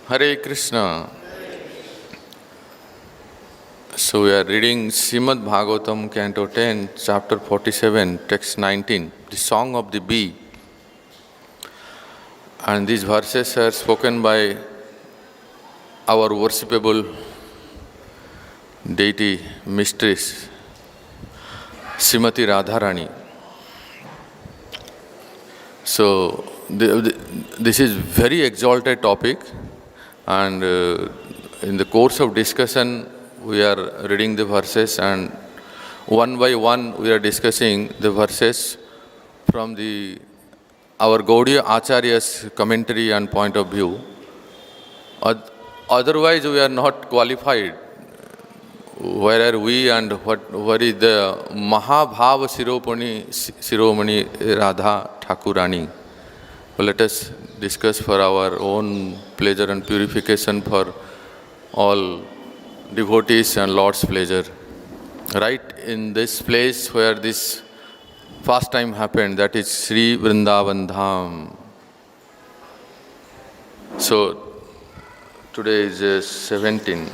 Hare Krishna. So we are reading Srimad-Bhagavatam, Canto 10, Chapter 47, Text 19, the Song of the Bee. And these verses are spoken by our worshipable deity, mistress, Srimati Radharani. So this is very exalted topic, and in the course of discussion we are reading the verses, and one by one we are discussing the verses from our Gaudiya Acharya's commentary and point of view. Otherwise we are not qualified. Where are we and what is the Mahabhava Shiromani Radha Thakurani? Well, let us discuss for our own pleasure and purification, for all devotees and Lord's pleasure. Right in this place where this pastime happened, that is Sri Vrindavan Dham. So today is 17.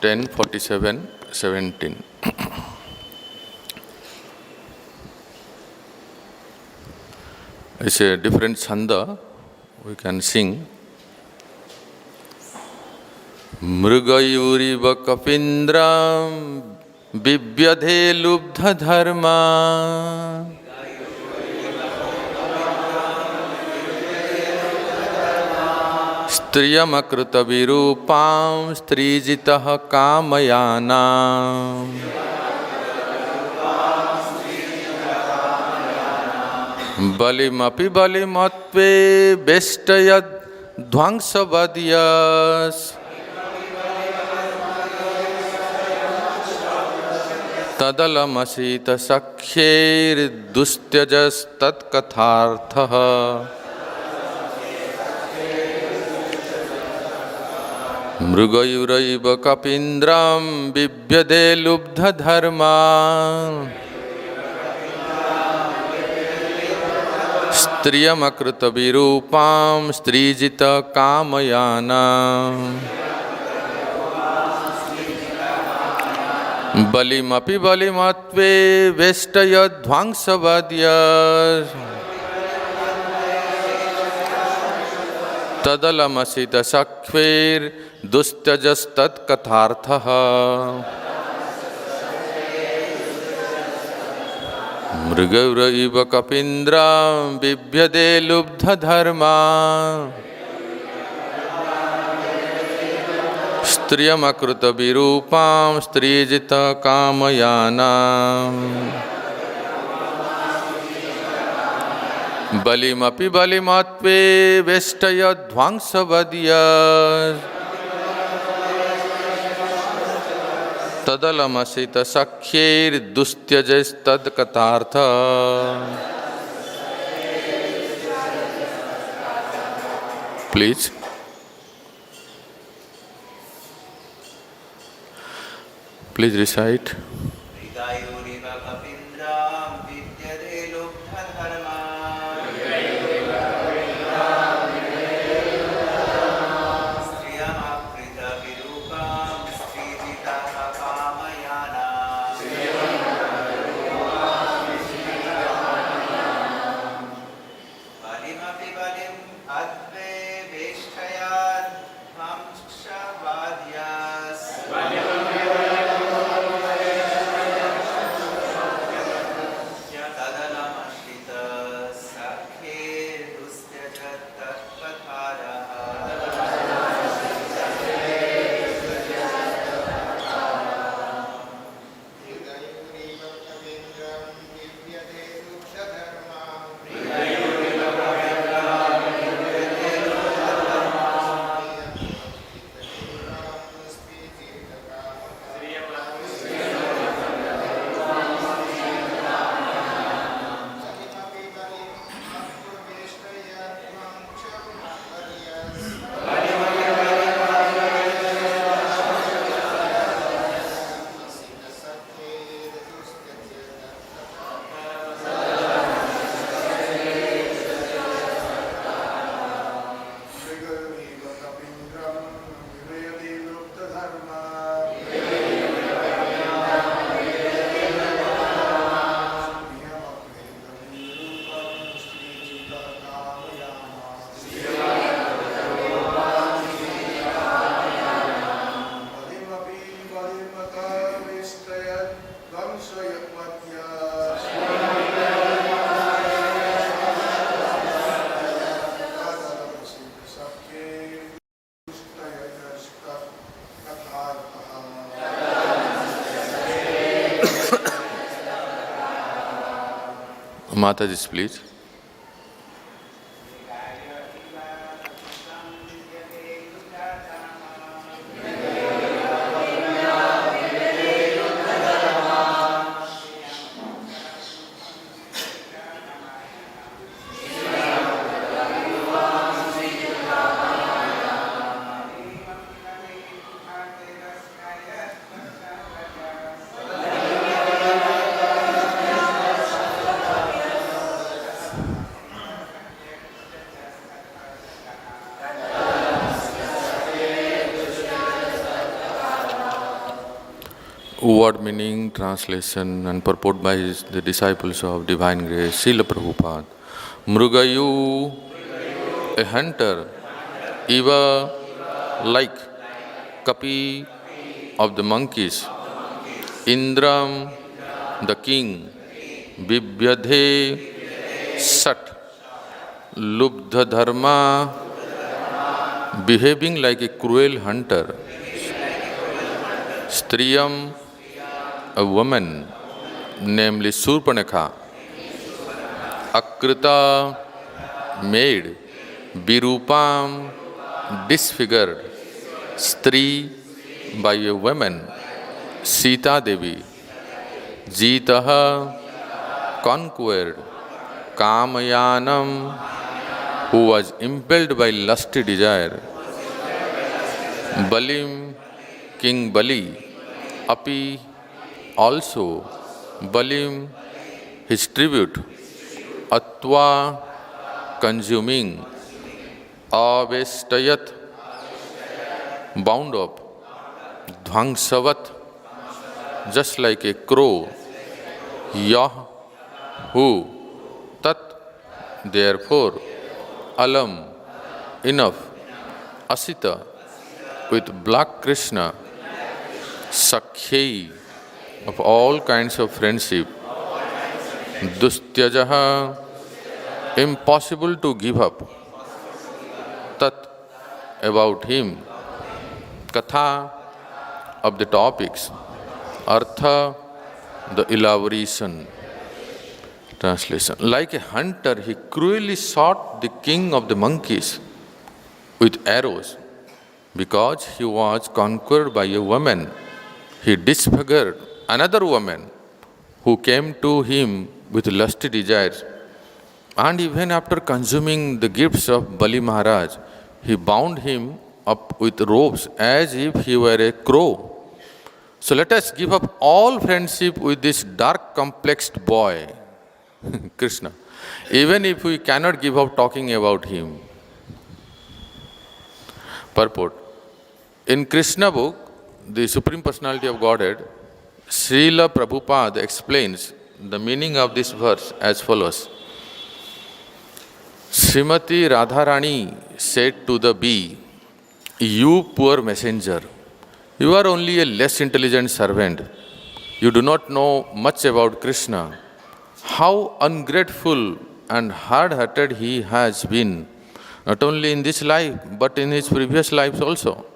10, 47, 17. It's a different chanda, we can sing. Mṛgayur kapīndraṁ vivyadhe lubdha-dharmā striyam akṛta virūpāṁ strī-jitaḥ kāma-yānām balim balim attvāveṣṭayad dhvāṅkṣa-vad tadlमस asita-sakhyair dustyajas tat-kathārthaḥ mṛgayur kapīndraṁ vivyadhe lubdha-dharmā striyam akṛta virūpāṁ strī-jitaḥ kāma-yānām balim balim attvāveṣṭayad dhvāṅkṣa-vad tadlमस asita-sakhyair dustyajas tat-kathārthaḥ mṛgayur kapīndraṁ vivyadhe lubdha-dharmā striyam akṛta virūpāṁ strī-jitaḥ kāma-yānām balim balim attvāveṣṭayad dhvāṅkṣa-vad tadlमस asita-sakhyair dustyajas tat-kathārthaḥ. Please. Please recite. Mataji, please. Word meaning, translation and purport by the disciples of Divine Grace, Srila Prabhupada. Mṛgayuḥ, a hunter, eva like kapi of the monkeys, indram, the king, vivyadhe, sat, lubdha-dharmā, behaving like a cruel hunter, striyam, a woman, namely Śūrpaṇakhā, akṛta, maid, virūpāṁ, disfigured, strī, by a woman, Sītādevī, jitaḥ, conquered, kāma-yānām, who was impelled by lusty desire, balim, King Bali, api, also balim, his tribute, attvā, consuming, attvāveṣṭayad, bound up, dhvāṅkṣa-vad, just like a crow, yah, who, tat, therefore, alam, enough, asita, with black Krishna, sakhyair, of all kinds of friendship, dustyajas, impossible to give up, tat, about him, katha, of the topics, artha, the elaboration. Translation. Like a hunter, he cruelly shot the king of the monkeys with arrows. Because he was conquered by a woman, he disfigured another woman who came to him with lusty desires. And even after consuming the gifts of Bali Maharaj, he bound him up with ropes as if he were a crow. So let us give up all friendship with this dark complexed boy, Krishna, even if we cannot give up talking about him. Purport. In Krishna book, the Supreme Personality of Godhead, Srila Prabhupada explains the meaning of this verse as follows. Srimati Radharani said to the bee, "You poor messenger, you are only a less intelligent servant. You do not know much about Krishna. How ungrateful and hard-hearted he has been, not only in this life, but in his previous lives also.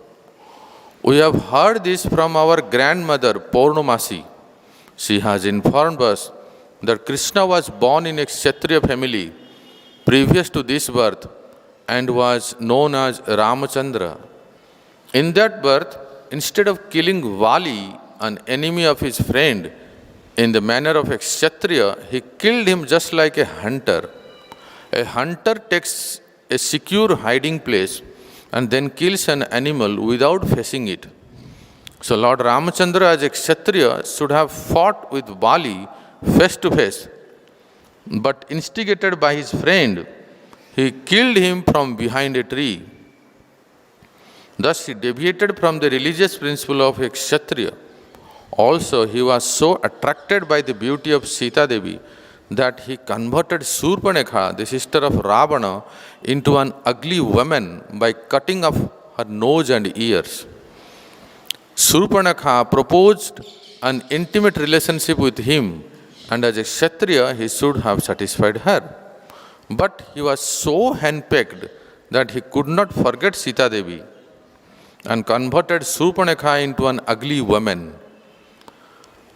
We have heard this from our grandmother, Purnamasi. She has informed us that Krishna was born in a Kshatriya family previous to this birth and was known as Ramachandra. In that birth, instead of killing Bali, an enemy of his friend, in the manner of a Kshatriya, he killed him just like a hunter. A hunter takes a secure hiding place and then kills an animal without facing it. So Lord Ramachandra as a Kshatriya should have fought with Bali face to face. But instigated by his friend, he killed him from behind a tree. Thus he deviated from the religious principle of a Kshatriya. Also he was so attracted by the beauty of Sītādevī that he converted Śūrpaṇakhā, the sister of Ravana, into an ugly woman by cutting off her nose and ears. Śūrpaṇakhā proposed an intimate relationship with him, and as a Kshatriya he should have satisfied her. But he was so henpecked that he could not forget Sītādevī and converted Śūrpaṇakhā into an ugly woman.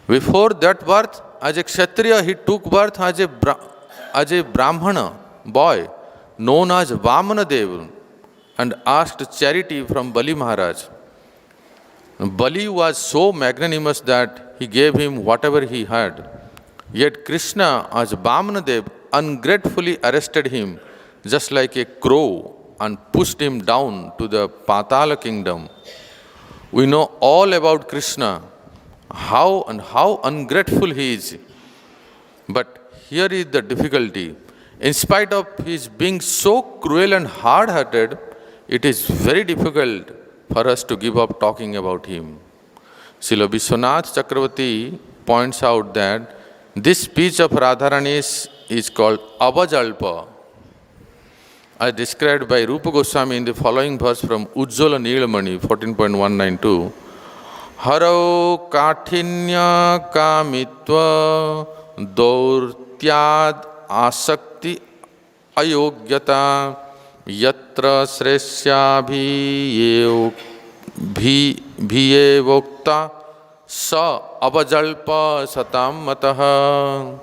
Before that birth, as a Kshatriya, he took birth as a as a Brahmana boy known as Vamanadev and asked charity from Bali Maharaj. Bali was so magnanimous that he gave him whatever he had. Yet Krishna, as Vamanadev, ungratefully arrested him just like a crow and pushed him down to the Patala kingdom. We know all about Krishna, how ungrateful he is. But here is the difficulty. In spite of his being so cruel and hard-hearted, it is very difficult for us to give up talking about him. Srila Vishwanath Chakravarti points out that this speech of Radharani's is called Avajalpa, as described by Rupa Goswami in the following verse from Ujjvala Nilamani 14.192. Haro kathinya kamitva daurtyad asakti ayogyata yatra sresya bhiyevokta sa avajalpa satam mataha.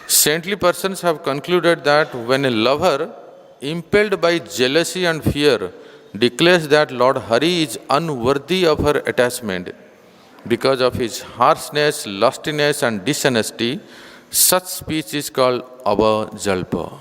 Saintly persons have concluded that when a lover, impelled by jealousy and fear, declares that Lord Hari is unworthy of her attachment because of his harshness, lustiness and dishonesty, such speech is called avajalpa.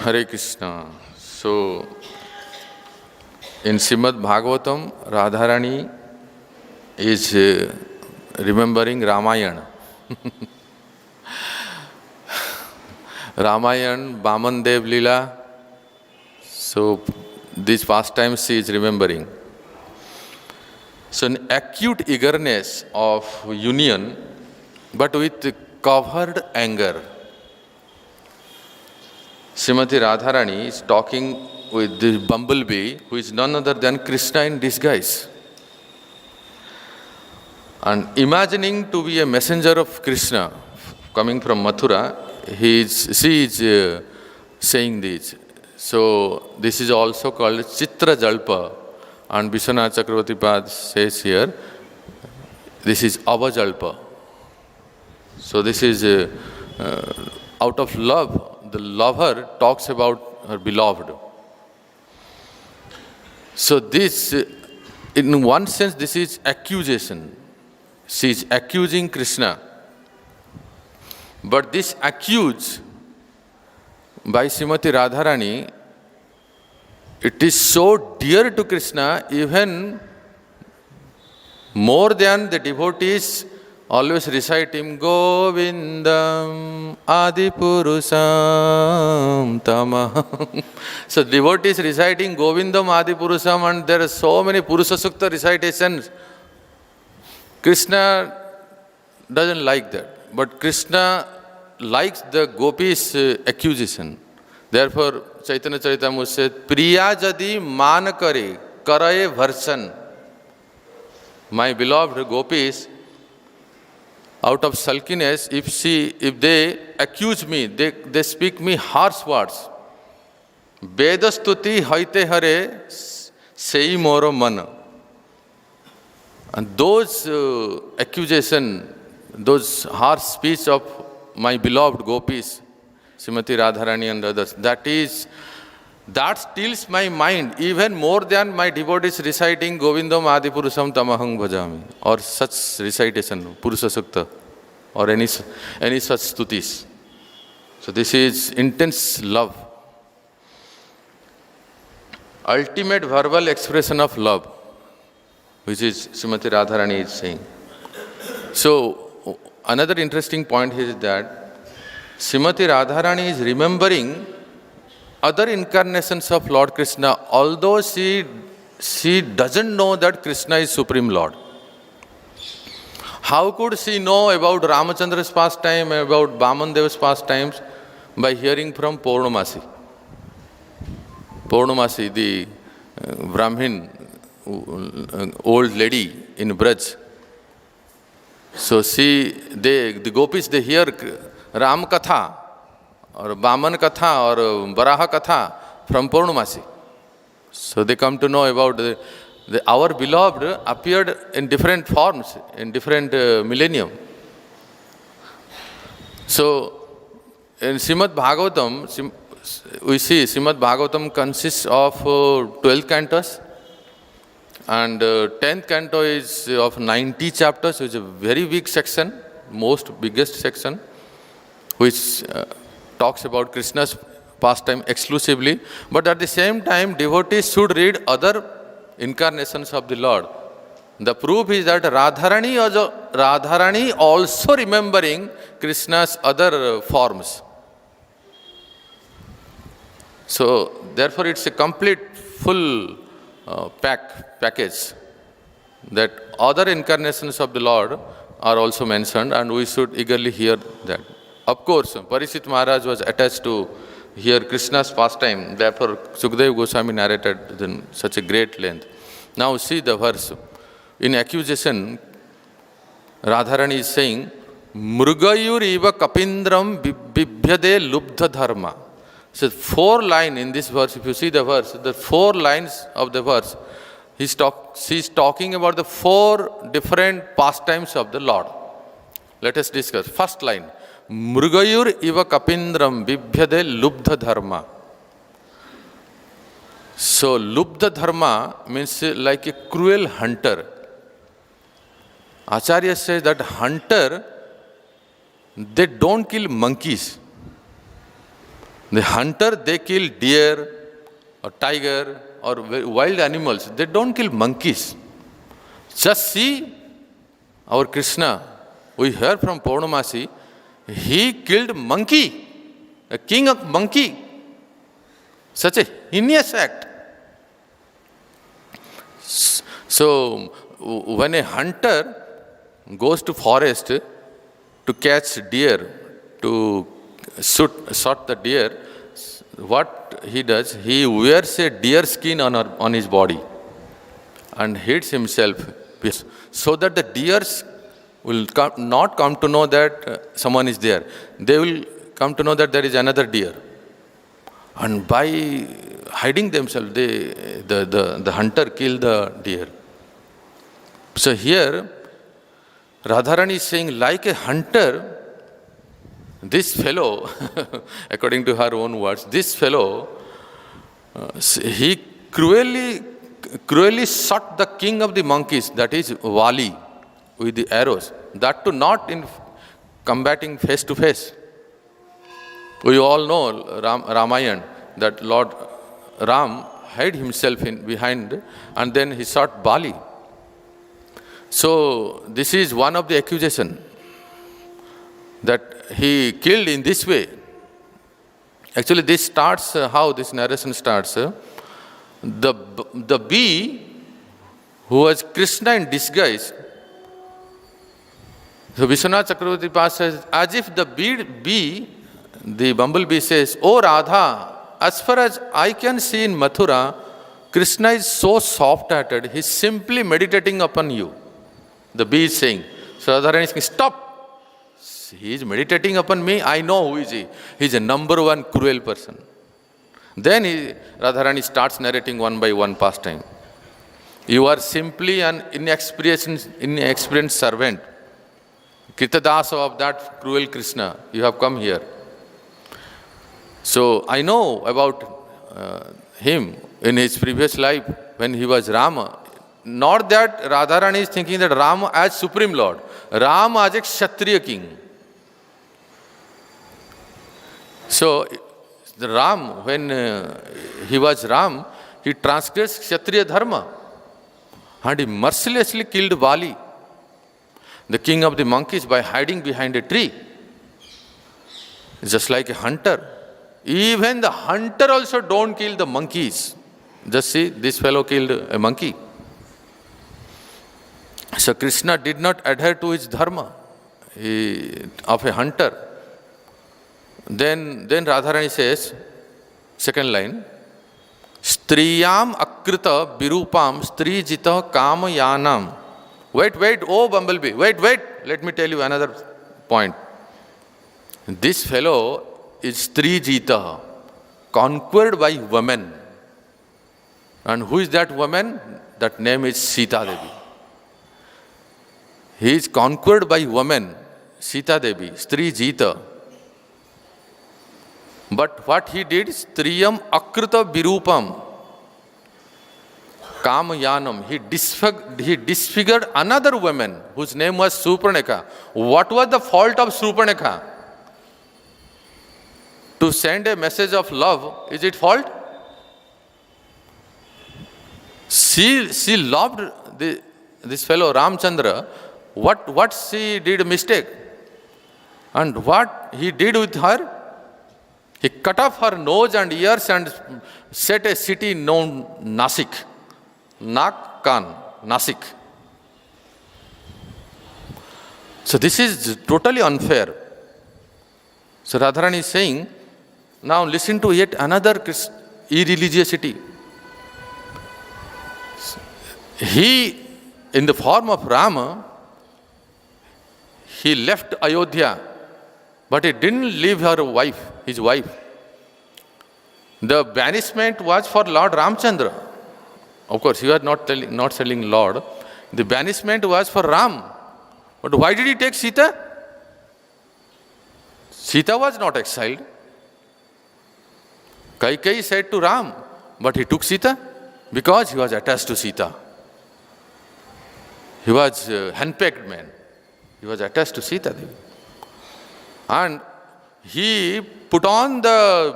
Hare Krishna. So, in Srimad-Bhagavatam, Radharani is remembering Ramayana. Ramayana, Vaman Dev Lila. So, these pastimes she is remembering. So, an acute eagerness of union, but with covered anger. Srimati Radharani is talking with this bumblebee who is none other than Krishna in disguise. And imagining to be a messenger of Krishna coming from Mathura, she is saying this. So this is also called Chitra Jalpa. And Vishwanath Chakravarti Pad says here, this is Avajalpa. So this is out of love. The lover talks about her beloved. So this, in one sense, this is accusation. She is accusing Krishna. But this accuse by Srimati Radharani, it is so dear to Krishna, even more than the devotees always recite him, Govindam Adipurusam Tamaham. So devotees reciting Govindam Adipurusam, and there are so many Purusha Sukta recitations. Krishna doesn't like that. But Krishna likes the gopis' accusation. Therefore, Chaitanya Charitamrita said, Priya jadi man kare, karaye bharshan. My beloved gopis, out of sulkiness, if they accuse me, they speak me harsh words. Vedastuti haite hare sei moro mana. And those accusation, those harsh speech of my beloved gopis, Srimati Radharani and others, that steals my mind even more than my devotees reciting Govindam Adipurusam Tamaham Bhajami, or such recitation, Purusha Sukta, or any such stutis. So this is intense love. Ultimate verbal expression of love, which is Srimati Radharani is saying. So another interesting point is that Srimati Radharani is remembering other incarnations of Lord Krishna, although she doesn't know that Krishna is Supreme Lord. How could she know about Ramachandra's pastime, about Vaman Dev's pastimes? By hearing from Purnamasi. Purnamasi, the Brahmin, old lady in Braj. So the gopis, they hear Ram Katha or Vaman Katha or Varaha Katha from Purnamasi. So they come to know about our beloved appeared in different forms, in different millennium. So in Srimad-Bhagavatam, we see Srimad-Bhagavatam consists of 12 cantos, and 10th canto is of 90 chapters, which is a very big section, biggest section, which talks about Krishna's pastime exclusively. But at the same time, devotees should read other incarnations of the Lord. The proof is that Radharani also remembering Krishna's other forms. So therefore it's a complete, full package, that other incarnations of the Lord are also mentioned, and we should eagerly hear that. Of course, Parishit Maharaj was attached to hear Krishna's pastime, therefore Sukadeva Goswami narrated in such a great length. Now see the verse. In accusation, Radharani is saying, mṛgayur iva kapīndraṁ vivyadhe lubdha-dharmā. So 4 lines in this verse, if you see the verse, the 4 lines of the verse, she's talking about the 4 different pastimes of the Lord. Let us discuss. First line, mṛgayur iva kapīndraṁ vivyadhe lubdha-dharmā. So lubdha-dharmā means like a cruel hunter. Acharya says that hunter, they don't kill monkeys. The hunter, they kill deer or tiger or wild animals. They don't kill monkeys. Just see our Krishna. We heard from Purnamasi, he killed monkey, a king of monkey. Such a heinous act. So when a hunter goes to forest to catch deer, to shot the deer, what he does, he wears a deer skin on his body and hits himself, so that the deers will not come to know that someone is there. They will come to know that there is another deer. And by hiding themselves, the hunter killed the deer. So here, Radharani is saying, like a hunter, this fellow, according to her own words, this fellow, he cruelly shot the king of the monkeys, that is Bali, with the arrows. That too not in combating face to face. We all know Ramayana, that Lord Ram hid himself behind and then he shot Bali. So this is one of the accusations, that he killed in this way. Actually this starts, how this narration starts, the bee who was Krishna in disguise. So Vishwanath Chakravarti Past says, as if the bee, the bumblebee says, "Oh Radha, as far as I can see in Mathura, Krishna is so soft-hearted, he is simply meditating upon you." The bee is saying. So Radharani is saying, "Stop! He is meditating upon me, I know who is he. He is a number one cruel person." Then Radharani starts narrating one by one pastime. You are simply an inexperienced servant, Kritadasa of that cruel Krishna. You have come here. So I know about him in his previous life when he was Rama. Not that Radharani is thinking that Rama as Supreme Lord, Rama as a Kshatriya king. So the Ram, when he was Ram, he transgressed Kshatriya dharma and he mercilessly killed Bali, the king of the monkeys, by hiding behind a tree. Just like a hunter. Even the hunter also don't kill the monkeys. Just see, this fellow killed a monkey. So Krishna did not adhere to his dharma of a hunter. Then Radharani says, second line, striyam akṛta virūpāṁ strī-jitaḥ kāma-yānām. Wait, oh bumblebee, wait, let me tell you another point. This fellow is strī-jitaḥ, conquered by women. And who is that woman? That name is Sītādevī. He is conquered by women, Sītādevī, strī-jitaḥ. But what he did, striyam akṛta virūpāṁ, kāma-yānām. He disfigured another woman whose name was Śūrpaṇakhā. What was the fault of Śūrpaṇakhā? To send a message of love, is it fault? She loved this fellow Ramchandra. What she did a mistake? And what he did with her? He cut off her nose and ears and set a city known Nasik. Nasik. So this is totally unfair. So Radharani is saying, now listen to yet another irreligiosity. He, in the form of Rama, he left Ayodhya, but he didn't leave his wife. The banishment was for Lord Ramchandra. Of course, he was not telling Lord. The banishment was for Ram. But why did he take Sita? Sita was not exiled. Kaikeyi said to Ram, but he took Sita because he was attached to Sita. He was a henpecked man. He was attached to Sītādevī. And he put on the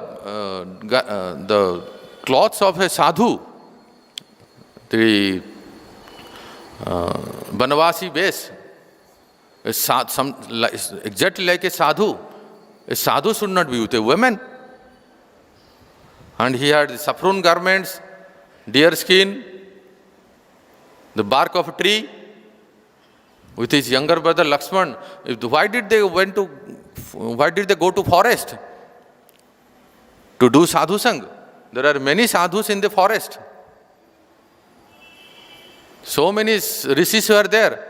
clothes of a sadhu, the Banavasi base, exactly like a sadhu. A sadhu should not be with a woman. And he had the saffron garments, deer skin, the bark of a tree. With his younger brother Lakshman, why did they go to forest? To do sadhu sang. There are many sadhus in the forest. So many rishis were there.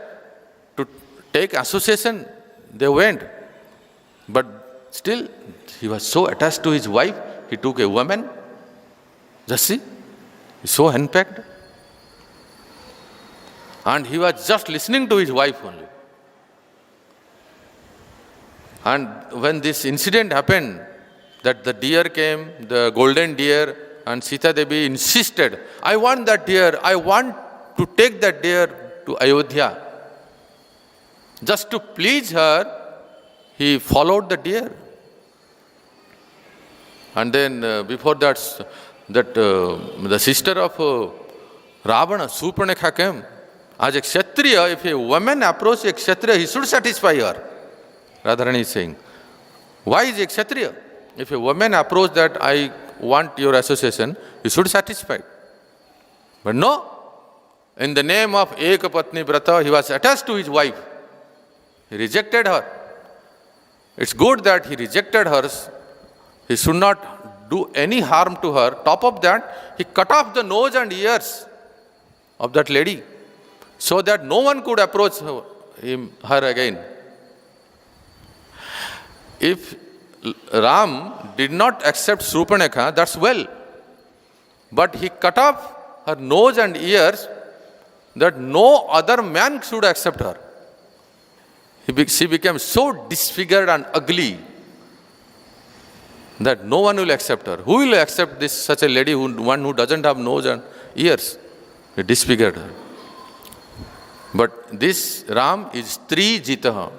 To take association, they went. But still, he was so attached to his wife, he took a woman. Just see, so henpecked. And he was just listening to his wife only. And when this incident happened, that the deer came, the golden deer, and Sītādevī insisted, I want that deer, I want to take that deer to Ayodhya. Just to please her, he followed the deer. And then before that, the sister of Ravana, Śūrpaṇakhā, came. As a kshatriya, if a woman approaches a kshatriya, he should satisfy her. Radharani is saying, why is a kshatriya? If a woman approaches that, I want your association, you should satisfy. But no, in the name of Ekapatni Vrata, he was attached to his wife. He rejected her. It's good that he rejected her. He should not do any harm to her. Top of that, he cut off the nose and ears of that lady, so that no one could approach her again. If Ram did not accept Śūrpaṇakhā, that's well. But he cut off her nose and ears that no other man should accept her. She became so disfigured and ugly that no one will accept her. Who will accept such a lady, one who doesn't have nose and ears? He disfigured her. But this Ram is strī-jitaḥ.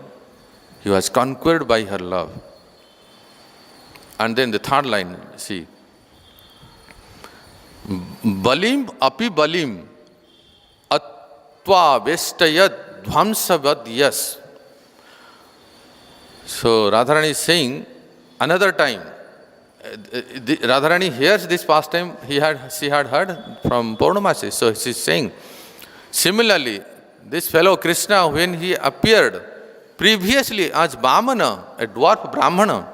He was conquered by her love. And then the third line, see. Balim api balim attvāveṣṭayad dhvāṅkṣa-vad yes. So Radharani is saying, another time, Radharani hears this pastime she had heard from Purnamasi. So she is saying, similarly, this fellow Krishna, when he appeared previously as Vamana, a dwarf Brahmana,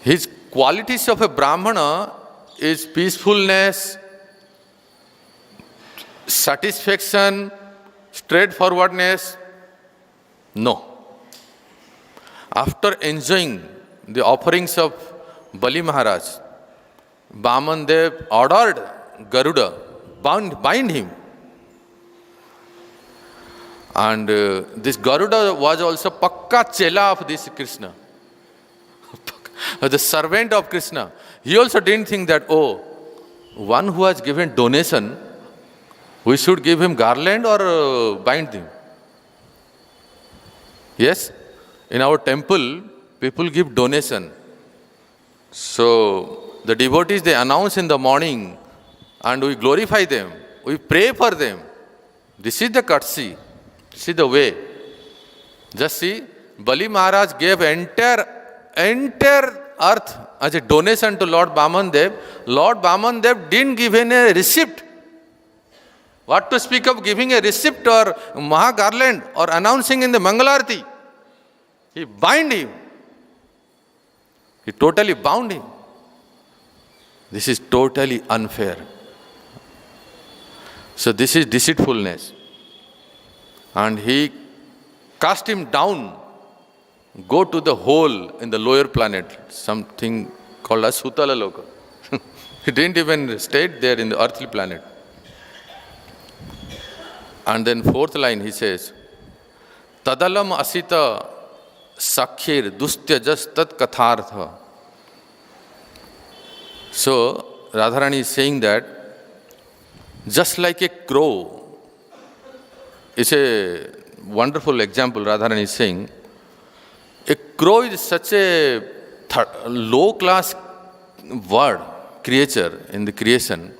his qualities of a Brahmana is peacefulness, satisfaction, straightforwardness? No. After enjoying the offerings of Bali Maharaj, Vāman Dev ordered Garuda, bind him. And this Garuda was also pakka chela of this Krishna, the servant of Krishna. He also didn't think that, oh, one who has given donation, we should give him garland or bind him. Yes, in our temple, people give donation. So the devotees, they announce in the morning and we glorify them, we pray for them. This is the courtesy, this is the way. Just see, Bali Maharaj gave entire earth as a donation to Lord Vāman Dev. Lord Vāman Dev didn't give any receipt. What to speak of giving a receipt or Maha garland or announcing in the Mangalarti? He bind him. He totally bound him. This is totally unfair. So this is deceitfulness. And he cast him down, go to the hole in the lower planet, something called as Sutala Loka. He didn't even stay there in the earthly planet. And then fourth line he says, tadalmas asita-sakhyair dustyajas tat-kathārthaḥ. So Radharani is saying that just like a crow, it's a wonderful example Radharani is saying. A crow is such a low-class creature in the creation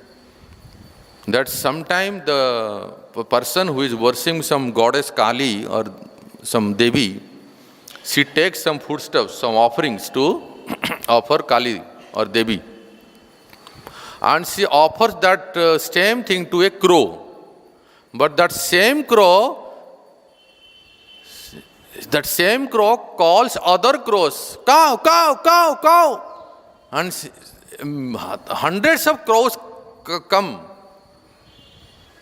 that sometimes the person who is worshipping some goddess Kali or some Devi, she takes some foodstuffs, some offerings to offer Kali or Devi. And she offers that same thing to a crow. But that same crow calls other crows, cow, cow, cow, cow. And hundreds of crows come.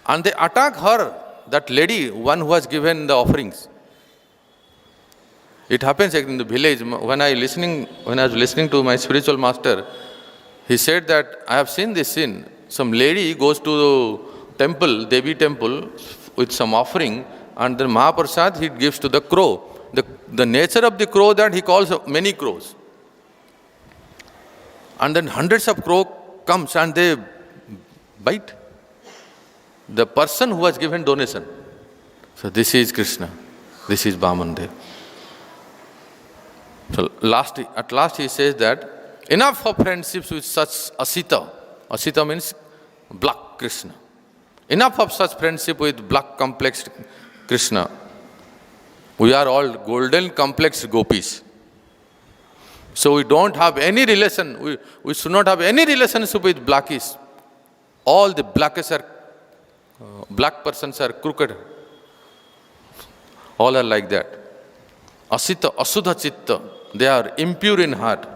And they attack her, that lady, one who has given the offerings. It happens in the village. When I was listening to my spiritual master, he said that I have seen this scene. Some lady goes to the temple, Devi temple, with some offering, and then Mahaprasad he gives to the crow. The nature of the crow that he calls many crows. And then hundreds of crows comes and they bite the person who has given donation. So this is Krishna, this is Vāman Dev. So at last he says that enough of friendships with such asita. Asita means black Krishna. Enough of such friendship with black complex Krishna. We are all golden complex gopis. So we don't have any relation, we should not have any relationship with blackies. All the black persons are crooked. All are like that. Asita, asudha chitta, they are impure in heart.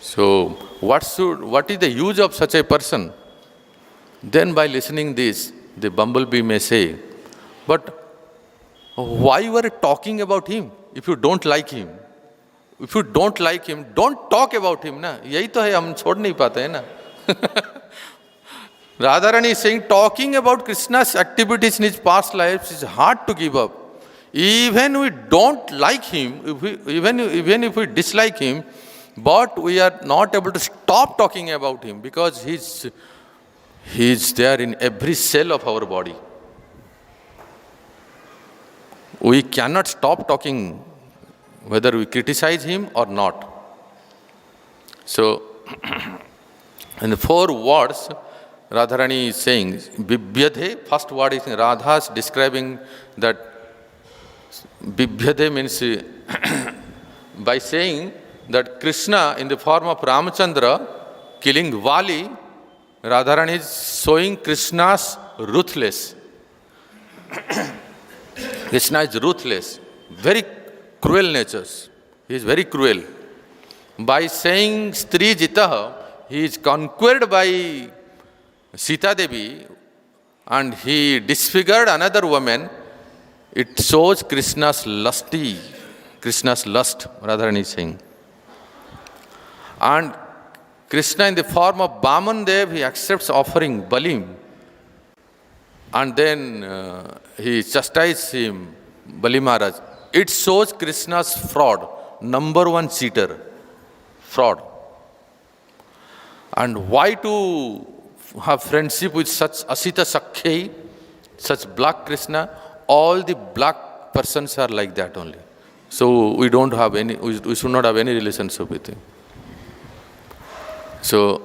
So what is the use of such a person? Then by listening this, the bumblebee may say, but why you are talking about him if you don't like him? If you don't like him, don't talk about him. Na? Yahi to hai, hum chhod nahi pate hai na. Radharani is saying, talking about Krishna's activities in his past lives is hard to give up. Even we don't like him, even if we dislike him, but we are not able to stop talking about him because he's there in every cell of our body. We cannot stop talking whether we criticize him or not. So, in the 4 words, Radharani is saying, vivyadhe, first word is Radha is describing that vivyadhe means by saying that Krishna in the form of Ramachandra killing Bali, Radharani is showing Krishna's ruthless. Krishna is ruthless, very cruel natures. He is very cruel. By saying strī-jitaḥ, he is conquered by Sītādevī and he disfigured another woman, it shows Krishna's lusty, Krishna's lust, Radharani is saying. And Krishna in the form of Bāman Dev, he accepts offering balim. And then he chastises him, Bali Maharaj. It shows Krishna's fraud, number one cheater, fraud. And why to have friendship with such asita-sakhyair, such black Krishna? All the black persons are like that only. So we don't have any, we should not have any relationship with him. So,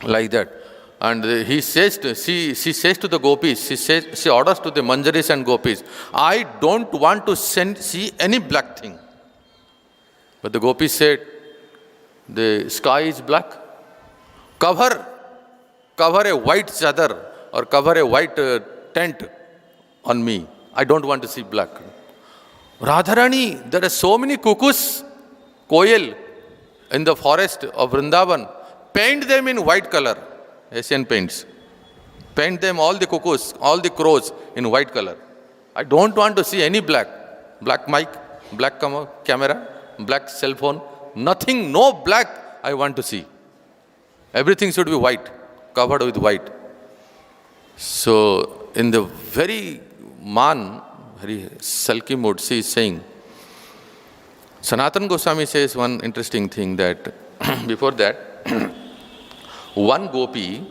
like that. And he says to, she says to the gopis, she orders to the manjaris and gopis, I don't want to see any black thing. But the gopis said, the sky is black. Cover a white chadar or cover a white tent on me. I don't want to see black. Radharani, there are so many cuckoos, koyal, in the forest of Vrindavan. Paint them in white color, Asian paints. Paint them, all the cuckoos, all the crows in white color. I don't want to see any black. Black mic, black camera, black cell phone. Nothing, no black I want to see. Everything should be white, covered with white. So, in the very very sulky mood, she is saying, Sanatana Goswami says one interesting thing that before that, one gopi,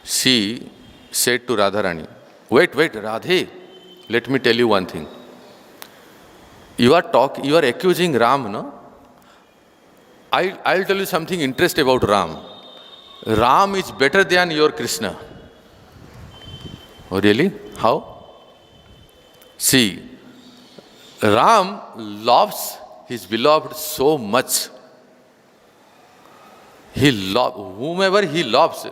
she said to Radharani, wait, Radhe, let me tell you one thing. You are accusing Ram, no? I'll tell you something interesting about Ram. Ram is better than your Krishna. Oh really? How? See, Ram loves his beloved so much. Whomever he loves,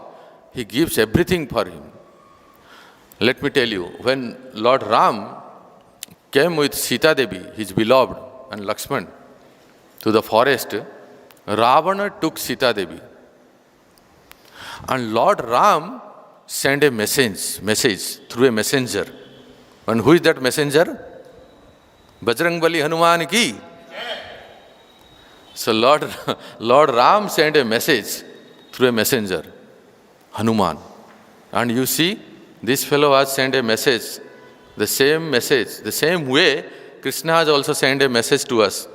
he gives everything for him. Let me tell you, when Lord Ram came with Sītādevī, his beloved, and Lakshman to the forest, Ravana took Sītādevī. And Lord Ram sent a message through a messenger. And who is that messenger? Bajrangbali Hanuman ki. So Lord Ram sent a message through a messenger, Hanuman. And you see, this fellow has sent a message, the same way Krishna has also sent a message to us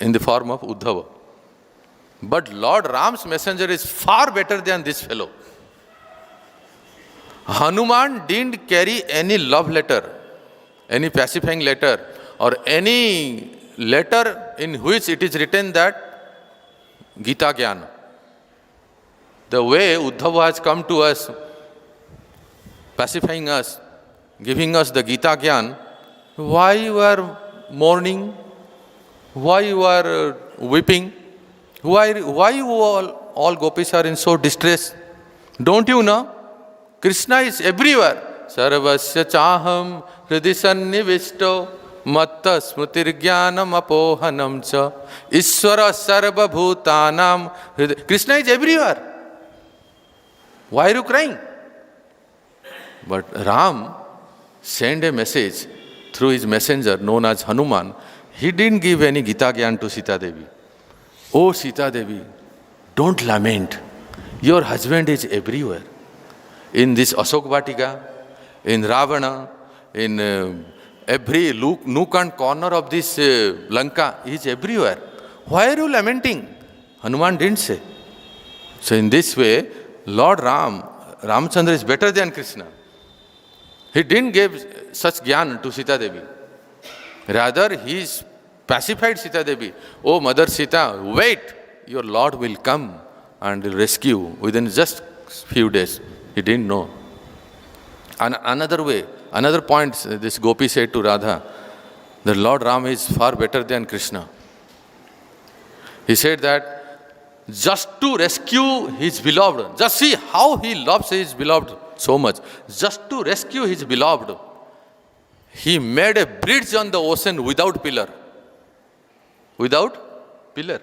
in the form of Uddhava. But Lord Ram's messenger is far better than this fellow. Hanuman didn't carry any love letter, any pacifying letter, or any letter in which it is written that Gita Gyan. The way Uddhava has come to us, pacifying us, giving us the Gita Gyan, why you are mourning? Why you are weeping? Why you all gopis are in so distress? Don't you know? Krishna is everywhere. Sarvasya chaham hridi sannivishto matta smritirjnanam apohanam cha Ishvara sarva bhutanam. Krishna is everywhere. Why are you crying? But Ram sent a message through his messenger known as Hanuman. He didn't give any Gita Gyan to Sītādevī. Oh Sītādevī, don't lament. Your husband is everywhere. In this Ashok Vatika, in Ravana, in every nook and corner of this Lanka, he is everywhere. Why are you lamenting? Hanuman didn't say. So in this way, Lord Ramchandra is better than Krishna. He didn't give such gyan to Sītādevī. Rather, he is pacified Sītādevī. Oh Mother Sita, wait, your Lord will come and rescue within just few days. He didn't know. And another point, this gopi said to Radha, the Lord Ram is far better than Krishna. He said that just to rescue his beloved, just see how he loves his beloved so much. Just to rescue his beloved, he made a bridge on the ocean without pillar. Without pillar.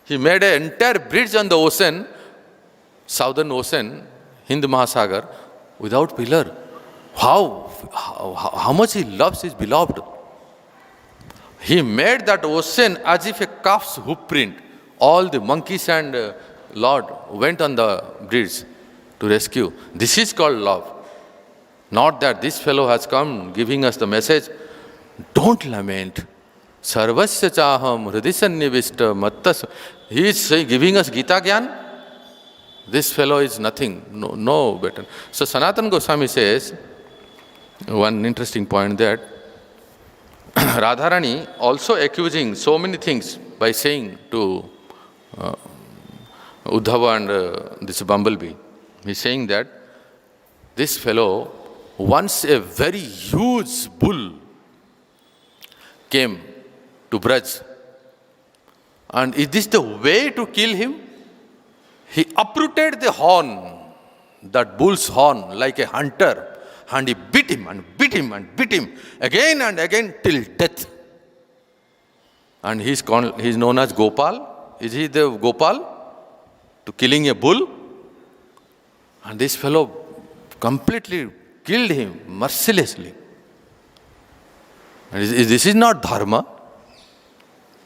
He made an entire bridge on the ocean, southern ocean, Hind Mahasagar, without pillar. How much he loves his beloved. He made that ocean as if a calf's hoof print. All the monkeys and Lord went on the bridge to rescue. This is called love. Not that this fellow has come giving us the message, don't lament. Sarvasya chaham hridisannivishta mattas. He is giving us Gita Gyan. This fellow is nothing, no better. So Sanatana Goswami says, one interesting point that Radharani also accusing so many things by saying to Uddhava and this bumblebee. He's saying that this fellow, once a very huge bull came to Braj, and is this the way to kill him? He uprooted the horn, that bull's horn, like a hunter, and he beat him and beat him and beat him again and again till death. And he's known as Gopal. Is he the Gopal to killing a bull? And this fellow completely killed him mercilessly. And this is not dharma.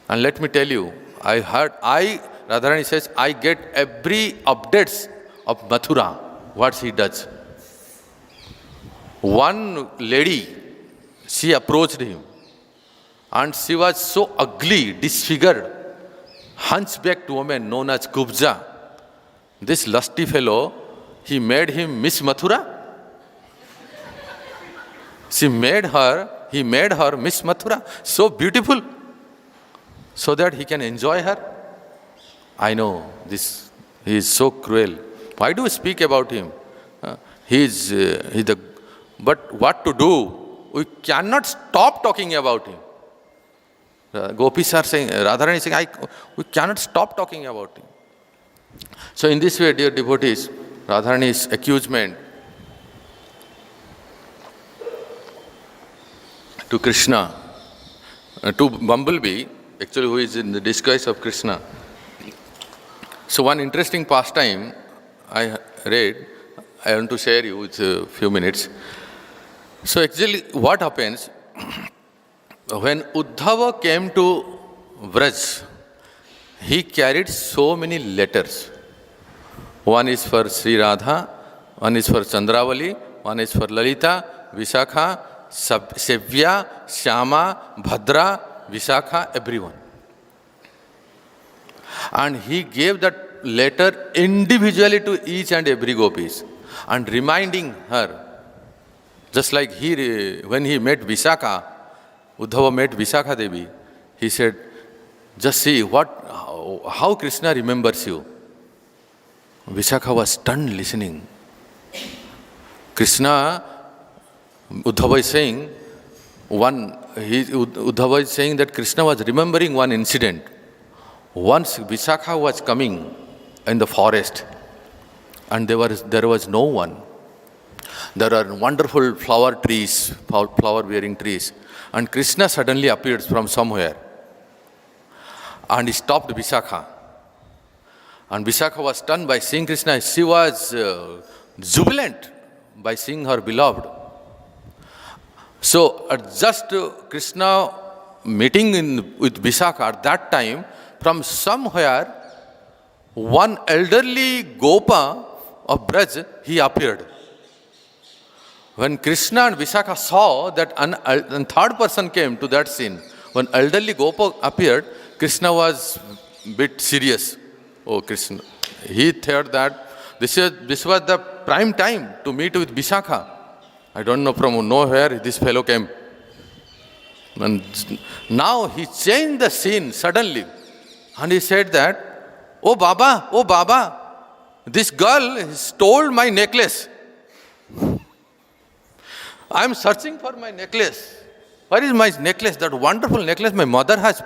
And let me tell you, Radharani says, I get every updates of Mathura, what he does. One lady, she approached him and she was so ugly, disfigured, hunchbacked woman known as Kubja. This lusty fellow, he made him Miss Mathura. He made her Miss Mathura, so beautiful, so that he can enjoy her. I know this, he is so cruel. Why do we speak about him? But what to do? We cannot stop talking about him. Gopis are saying, Radharani is saying, we cannot stop talking about him. So in this way, dear devotees, Radharani's accusement to Krishna, to Bumblebee, actually who is in the disguise of Krishna. So one interesting pastime I read, I want to share you with a few minutes. So actually what happens, when Uddhava came to Vraj, he carried so many letters. One is for Sri Radha, one is for Chandravali, one is for Lalita, Vishakha, Sevya, Shyama, Bhadra, Vishakha, everyone. And he gave that letter individually to each and every gopis and reminding her, just like when he met Vishakha, Uddhava met Vishakha-Devi, he said, just see how Krishna remembers you. Vishakha was stunned listening. Krishna, Uddhava is saying, Uddhava is saying that Krishna was remembering one incident. Once Vishakha was coming in the forest and there was no one. There are wonderful flower trees, flower-bearing trees. And Krishna suddenly appeared from somewhere. And he stopped Vishakha. And Vishakha was stunned by seeing Krishna. She was jubilant by seeing her beloved. So just Krishna meeting with Vishakha at that time, from somewhere, one elderly Gopa of Braj, he appeared. When Krishna and Vishakha saw that a third person came to that scene, when elderly Gopa appeared, Krishna was a bit serious. Oh, Krishna. He thought that this was the prime time to meet with Vishakha. I don't know from nowhere this fellow came. And now he changed the scene suddenly. And he said that, oh Baba, this girl stole my necklace. I am searching for my necklace. Where is my necklace? That wonderful necklace my mother has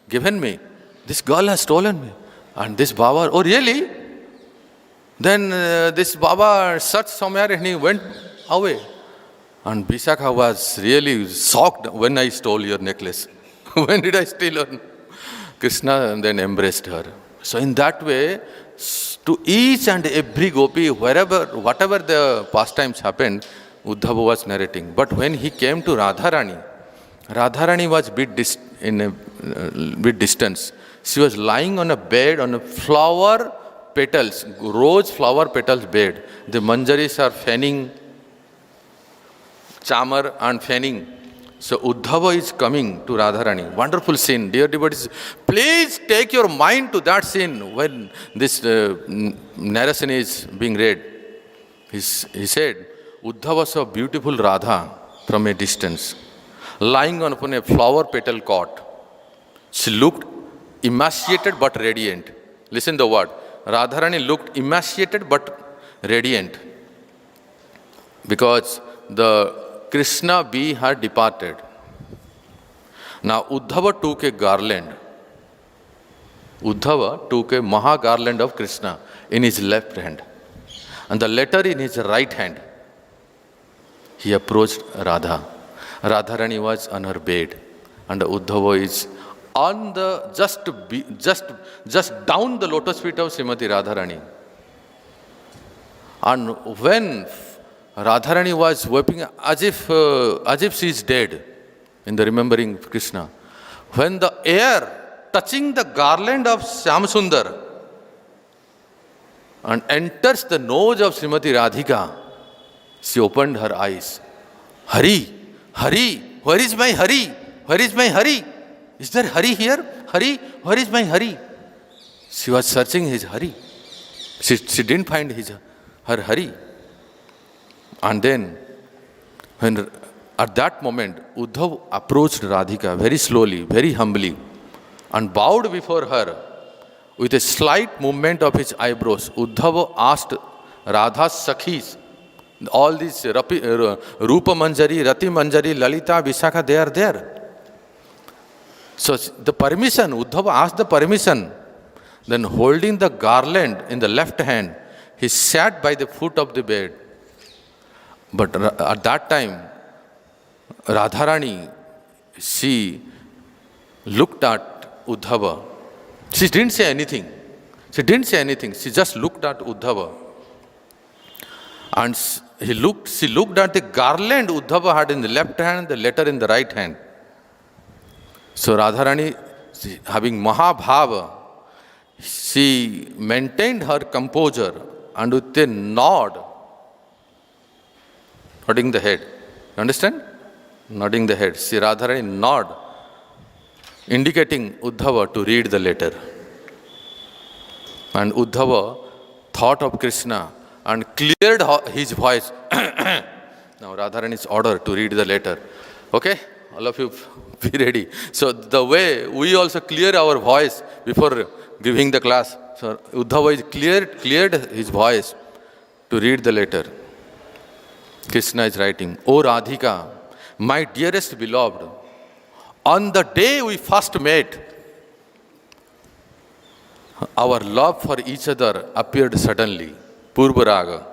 given me. This girl has stolen me. And this Baba, oh really? Then this Baba searched somewhere and he went away. And Vishakha was really shocked when I stole your necklace. When did I steal her? Krishna then embraced her. So in that way, to each and every gopi, whatever the pastimes happened, Uddhava was narrating. But when he came to Radharani was in a bit distance. She was lying on a bed on a flower petals, rose flower petals bed. The manjaris are fanning, chamar and fanning. So Uddhava is coming to Radharani. Wonderful scene. Dear devotees, please take your mind to that scene when this narration is being read. He said, Uddhava saw beautiful Radha from a distance, lying upon a flower petal cot. She looked emaciated but radiant. Listen the word. Radharani looked emaciated but radiant, because the Krishna bee had departed. Now Uddhava took a garland. Uddhava took a maha garland of Krishna in his left hand and the letter in his right hand. He approached Radha. Radharani was on her bed and Uddhava is on the just down the lotus feet of Srimati Radharani. And when Radharani was weeping as if she is dead in the remembering Krishna, when the air touching the garland of Shyamsundar and enters the nose of Srimati Radhika, she opened her eyes. Hari, Hari, where is my Hari? Where is my Hari? Is there Hari here? Hari, where is my Hari? She was searching his Hari. She didn't find her Hari. And then, at that moment, Uddhav approached Radhika very slowly, very humbly, and bowed before her. With a slight movement of his eyebrows, Uddhava asked Radha's Sakhis, all these Rupa Manjari, Rati Manjari, Lalita, Vishakha, they are there. So the permission, Uddhava asked the permission. Then holding the garland in the left hand, he sat by the foot of the bed. But at that time, Radharani, she looked at Uddhava. She didn't say anything. She just looked at Uddhava. And she looked at the garland Uddhava had in the left hand, the letter in the right hand. So Radharani, having Mahabhava, she maintained her composure and with a nod, nodding the head. You understand? Nodding the head. See, Radharani nod, indicating Uddhava to read the letter. And Uddhava thought of Krishna and cleared his voice. Now Radharani's order to read the letter. Okay? All of you be ready. So the way we also clear our voice before giving the class. So Uddhava is cleared his voice to read the letter. Krishna is writing, O Radhika, my dearest beloved, on the day we first met, our love for each other appeared suddenly, Purvaraga,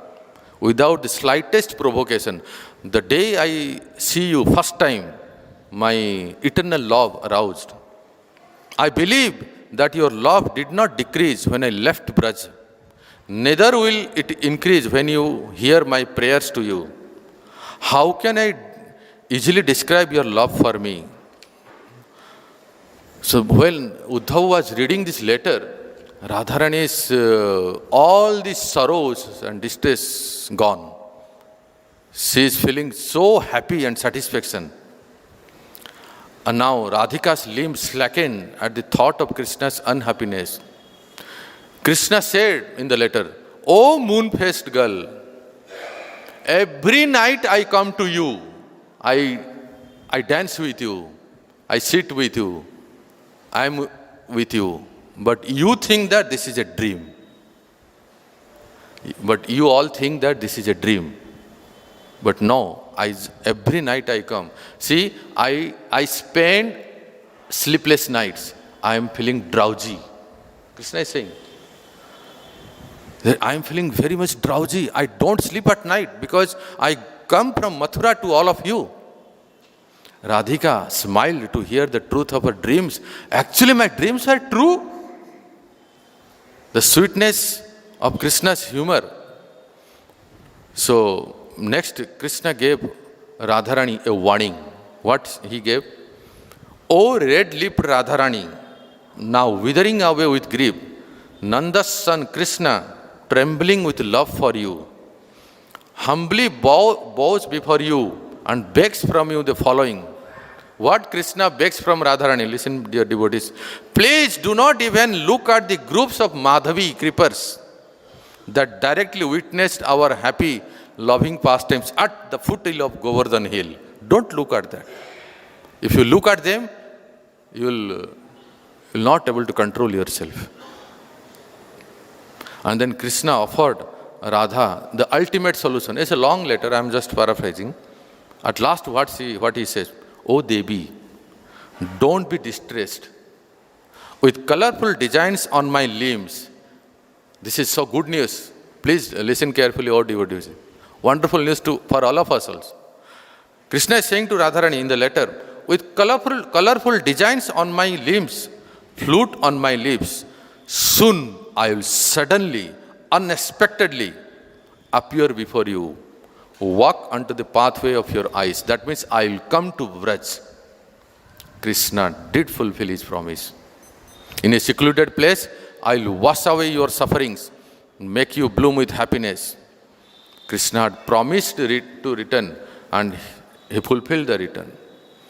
without the slightest provocation. The day I see you first time, my eternal love aroused. I believe that your love did not decrease when I left Braj. Neither will it increase when you hear my prayers to you. How can I easily describe your love for me? So when Uddhava was reading this letter, Radharani's all these sorrows and distress gone. She is feeling so happy and satisfaction. And now Radhika's limbs slackened at the thought of Krishna's unhappiness. Krishna said in the letter, O moon-faced girl, every night I come to you, I dance with you, I sit with you, I am with you. But you think that this is a dream. But you all think that this is a dream. But no, every night I come. See, I spend sleepless nights. I am feeling drowsy. Krishna is saying, I am feeling very much drowsy. I don't sleep at night because I come from Mathura to all of you. Radhika smiled to hear the truth of her dreams. Actually, my dreams are true. The sweetness of Krishna's humor. So, next Krishna gave Radharani a warning. What he gave? O red-lipped Radharani, now withering away with grief, Nanda's son Krishna, trembling with love for you, humbly bows before you and begs from you the following. What Krishna begs from Radharani? Listen, dear devotees. Please do not even look at the groups of Madhavi creepers that directly witnessed our happy, loving pastimes at the foothill of Govardhan Hill. Don't look at that. If you look at them, you will not able to control yourself. And then Krishna offered Radha the ultimate solution. It's a long letter, I am just paraphrasing. At last what he says, O Devi, don't be distressed. With colorful designs on my limbs. This is so good news. Please listen carefully, O devotees. Wonderful news for all of us also. Krishna is saying to Radharani in the letter, with colorful designs on my limbs, flute on my lips, soon I will suddenly, unexpectedly appear before you. Walk unto the pathway of your eyes. That means I will come to Vraj. Krishna did fulfill his promise. In a secluded place, I will wash away your sufferings, make you bloom with happiness. Krishna had promised to return, and he fulfilled the return.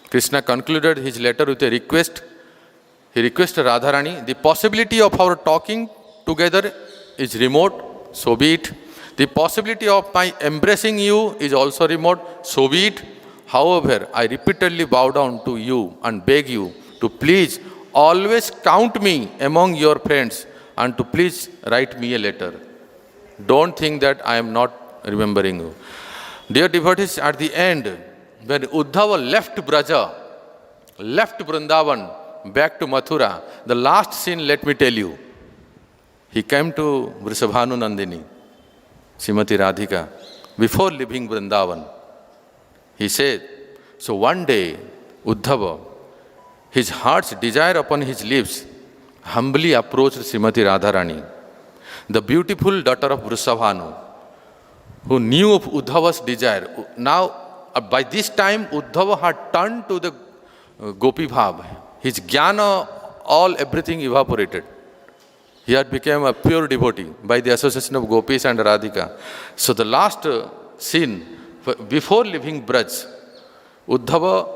Krishna concluded his letter with a request. He requested Radharani, the possibility of our talking together is remote, so be it. The possibility of my embracing you is also remote, so be it. However, I repeatedly bow down to you and beg you to please always count me among your friends and to please write me a letter. Don't think that I am not remembering you. Dear devotees, at the end, when Uddhava left Braja, left Vrindavan, back to Mathura, the last scene, let me tell you, he came to Vrishabhanu Nandini, Srimati Radhika, before leaving Vrindavan. He said, so one day, Uddhava, his heart's desire upon his lips, humbly approached Srimati Radharani, the beautiful daughter of Vrishabhanu, who knew of Uddhava's desire. Now, by this time, Uddhava had turned to the Gopi Bhav. His jnana, everything evaporated. He had become a pure devotee by the association of Gopis and Radhika. So the last scene, before leaving Braj, Uddhava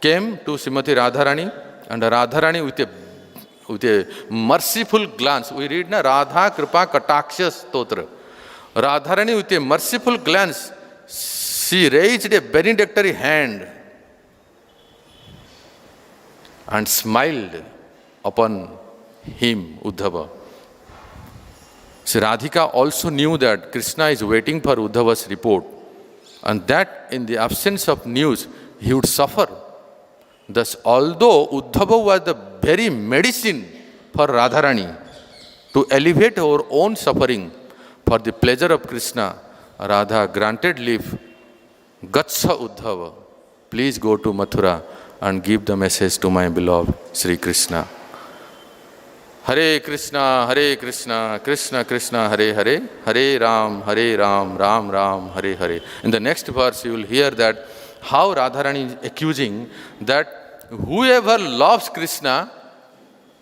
came to Srimati Radharani, and Radharani with a merciful glance, we read na Radha Kripa Kataksha Stotra. Radharani with a merciful glance, she raised a benedictory hand and smiled upon him, Uddhava. So Radhika also knew that Krishna is waiting for Uddhava's report, and that in the absence of news, he would suffer. Thus, although Uddhava was the very medicine for Radharani to alleviate our own suffering for the pleasure of Krishna, Radha granted leave. Gatsa Uddhava, please go to Mathura and give the message to my beloved Sri Krishna. Hare Krishna, Krishna Krishna, Hare Hare, Hare Ram, Ram Ram, Hare Hare. In the next verse, you will hear that how Radharani is accusing that whoever loves Krishna,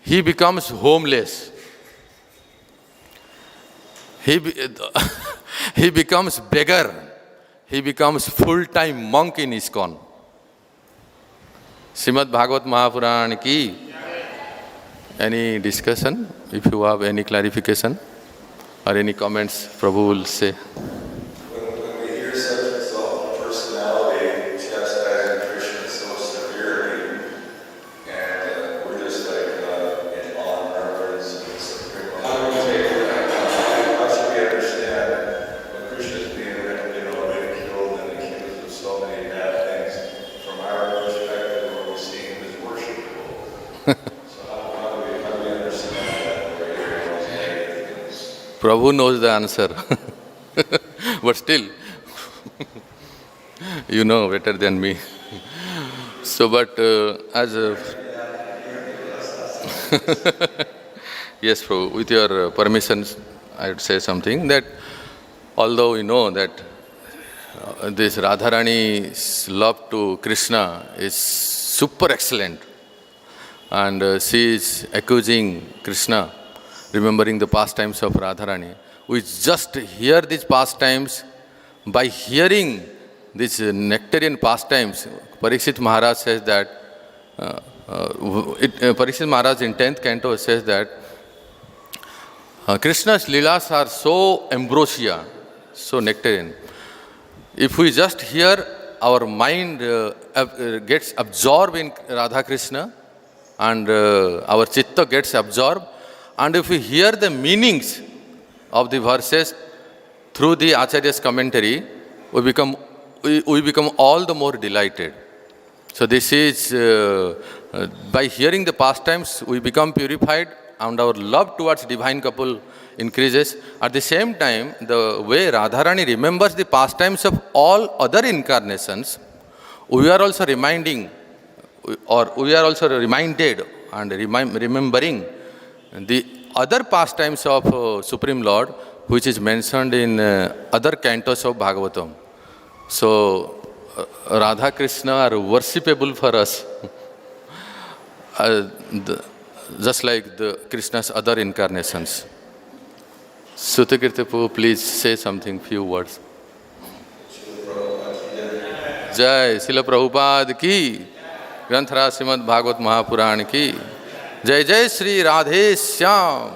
he becomes homeless. He becomes beggar. He becomes full-time monk in ISKCON. Srimad-Bhagavatam Mahapurana ki. Any discussion? If you have any clarification or any comments, Prabhu will say. When we hear such exalted personality chastising Krishna so severely, and we're just like in awe and reverence and supreme. How do we take that? How should we understand when Krishna is being ridiculed and accused of so many bad things? From our perspective, what we see him as worshipful. Prabhu knows the answer. But still, you know better than me. So, but as yes, Prabhu, with your permissions, I would say something that although we know that this Radharani's love to Krishna is super excellent, and she is accusing Krishna, remembering the pastimes of Radharani. We just hear these pastimes. By hearing these nectarian pastimes, Parikshit Maharaj says that, Parikshit Maharaj in 10th Canto says that Krishna's leelas are so ambrosia, so nectarian. If we just hear, our mind gets absorbed in Radha Krishna, and our chitta gets absorbed. And if we hear the meanings of the verses through the Acharya's commentary, we become all the more delighted. So this is, by hearing the pastimes, we become purified, and our love towards divine couple increases. At the same time, the way Radharani remembers the pastimes of all other incarnations, we are also reminded and remembering the other pastimes of Supreme Lord, which is mentioned in other cantos of Bhagavatam. So, Radha Krishna are worshipable for us, just like the Krishna's other incarnations. Sutakirtapu, please say something, few words. Jai Srila Prabhupada ki, Granthara Srimad-Bhagavatam Mahapurana ki, Jai Jai Shri Radhe Shyam.